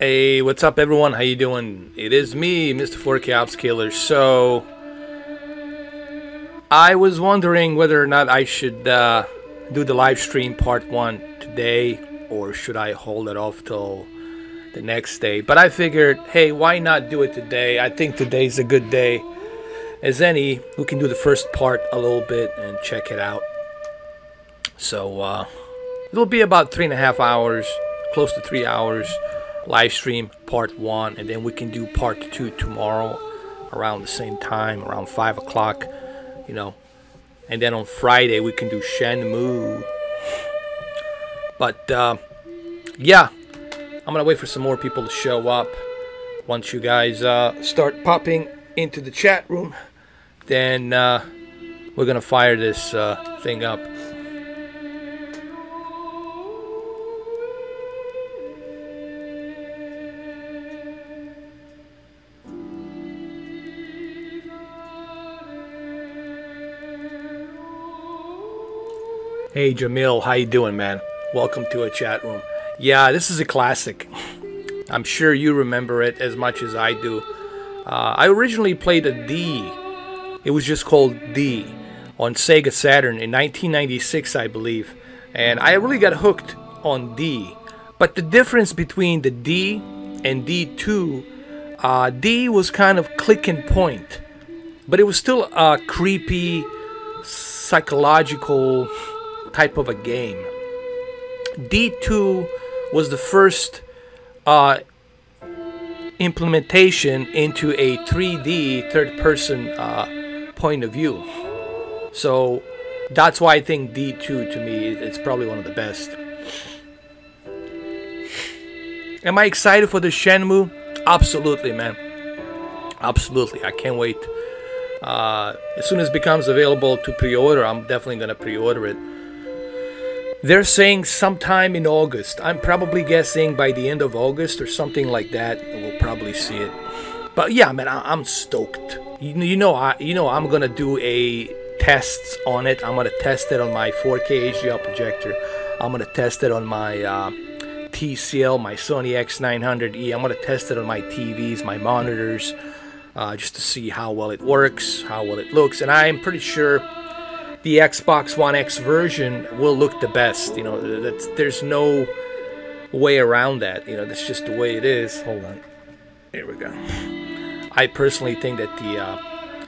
Hey, what's up everyone? How you doing? It is me, Mr. 4K Upscaler. So, I was wondering whether or not I should do the live stream part 1 today, or should I hold it off till the next day. But I figured, hey, why not do it today? I think today's a good day as any. We can do the first part a little bit and check it out. So, it'll be about 3.5 hours, close to 3 hours. Live stream part 1, and then we can do part 2 tomorrow around the same time, around 5 o'clock, you know. And then on Friday we can do Shenmue. But yeah, I'm gonna wait for some more people to show up. Once you guys start popping into the chat room, then we're gonna fire this thing up. Hey Jamil, how you doing, man? Welcome to a chat room. Yeah, this is a classic. I'm sure you remember it as much as I do. I originally played a D. It was just called D on Sega Saturn in 1996, I believe. And I really got hooked on D. But the difference between the D and D2, D was kind of click and point. But it was still a creepy, psychological type of a game. D2 was the first implementation into a 3D third-person point of view. So that's why I think D2 to me it's probably one of the best. Am I excited for the Shenmue? Absolutely, man. Absolutely. I can't wait. As soon as it becomes available to pre-order, I'm definitely gonna pre-order it. They're saying sometime in August. I'm probably guessing by the end of August or something like that. We'll probably see it. But yeah, man, I'm stoked. You know, I'm gonna do a tests on it. I'm gonna test it on my 4K HDR projector. I'm gonna test it on my TCL, my Sony X900E. I'm gonna test it on my TVs, my monitors, just to see how well it works, how well it looks, and I'm pretty sure the Xbox One X version will look the best. You know, there's no way around that. You know, that's just the way it is. Hold on. Here we go. I personally think that the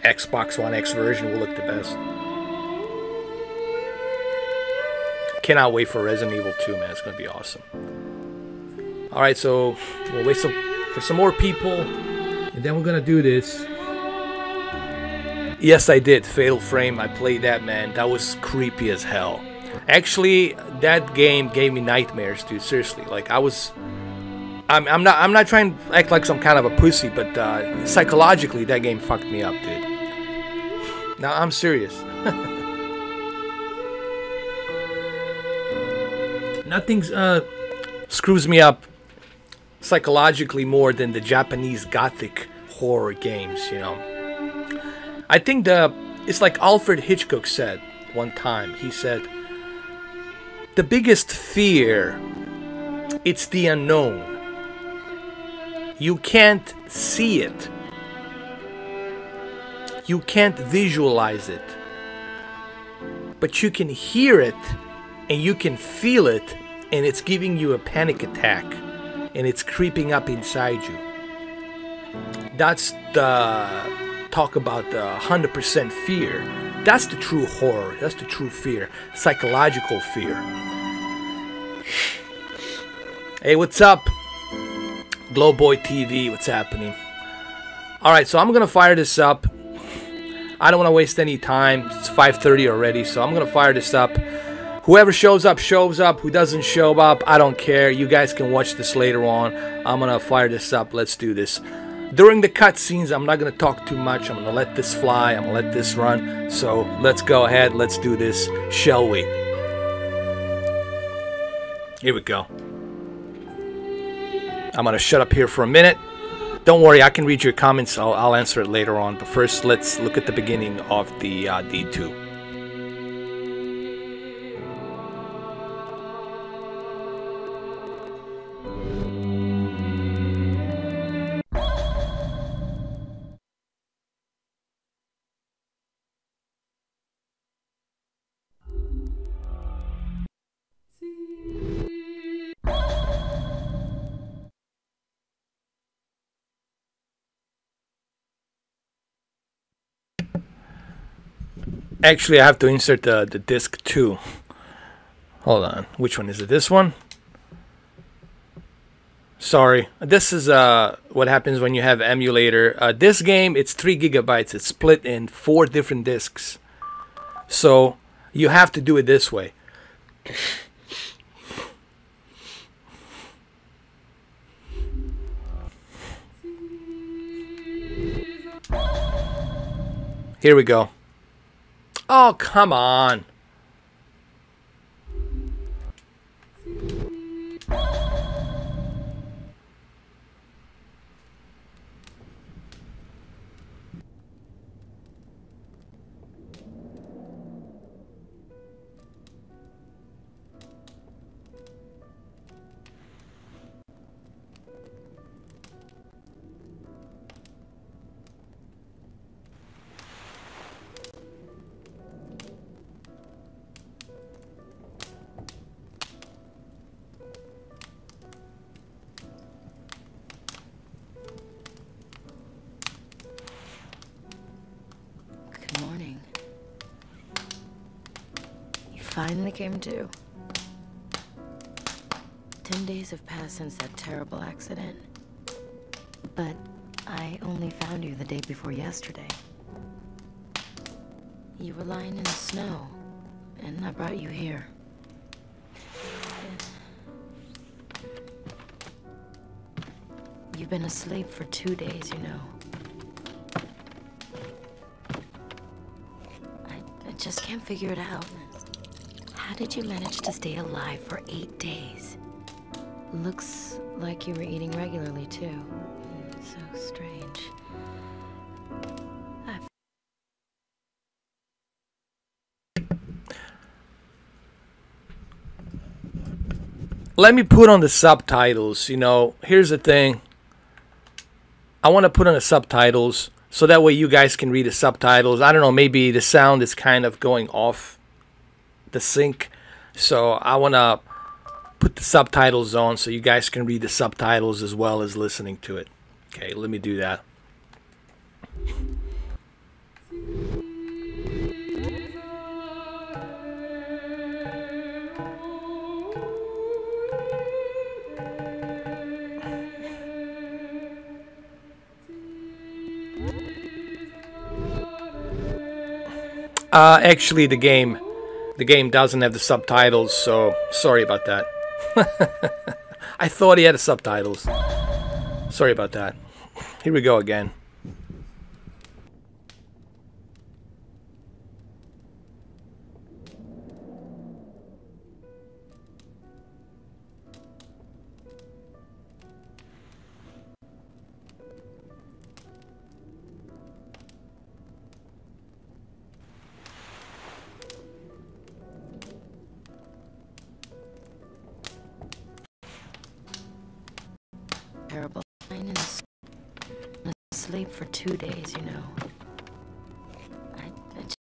Xbox One X version will look the best. Cannot wait for Resident Evil 2, man. It's going to be awesome. Alright, so we'll wait for some more people, and then we're going to do this. Yes, I did. Fatal Frame. I played that, man. That was creepy as hell. Actually, that game gave me nightmares, dude. Seriously, like I'm not trying to act like some kind of a pussy, but psychologically, that game fucked me up, dude. Now I'm serious. Nothing screws me up psychologically more than the Japanese gothic horror games, you know. I think it's like Alfred Hitchcock said one time. He said, the biggest fear, it's the unknown. You can't see it. You can't visualize it. But you can hear it and you can feel it, and it's giving you a panic attack and it's creeping up inside you. That's the talk about the 100% fear. That's the true horror. That's the true fear. Psychological fear. Hey, what's up? Glowboy TV, what's happening? Alright, so I'm gonna fire this up. I don't want to waste any time. It's 5:30 already, so I'm gonna fire this up. Whoever shows up, shows up. Who doesn't show up, I don't care. You guys can watch this later on. I'm gonna fire this up. Let's do this. During the cutscenes, I'm not going to talk too much. I'm going to let this fly. I'm going to let this run. So let's go ahead. Let's do this, shall we? Here we go. I'm going to shut up here for a minute. Don't worry, I can read your comments. I'll answer it later on. But first, let's look at the beginning of the D2. Actually, I have to insert the disc too. Hold on. Which one is it? This one? Sorry. This is what happens when you have emulator. This game, it's 3 gigabytes. It's split in 4 different discs. So you have to do it this way. Here we go. Oh, come on. Finally came to. 10 days have passed since that terrible accident. But I only found you the day before yesterday. You were lying in the snow, and I brought you here. You've been asleep for 2 days, you know. I just can't figure it out. How did you manage to stay alive for 8 days? Looks like you were eating regularly, too. So strange. Let me put on the subtitles. You know, here's the thing. I want to put on the subtitles so that way you guys can read the subtitles. I don't know, maybe the sound is kind of going off the sync, so I want to put the subtitles on so you guys can read the subtitles as well as listening to it. Okay, let me do that. Actually, the game doesn't have the subtitles, so sorry about that. I thought he had the subtitles. Sorry about that. Here we go again. Terrible. Asleep for 2 days, you know.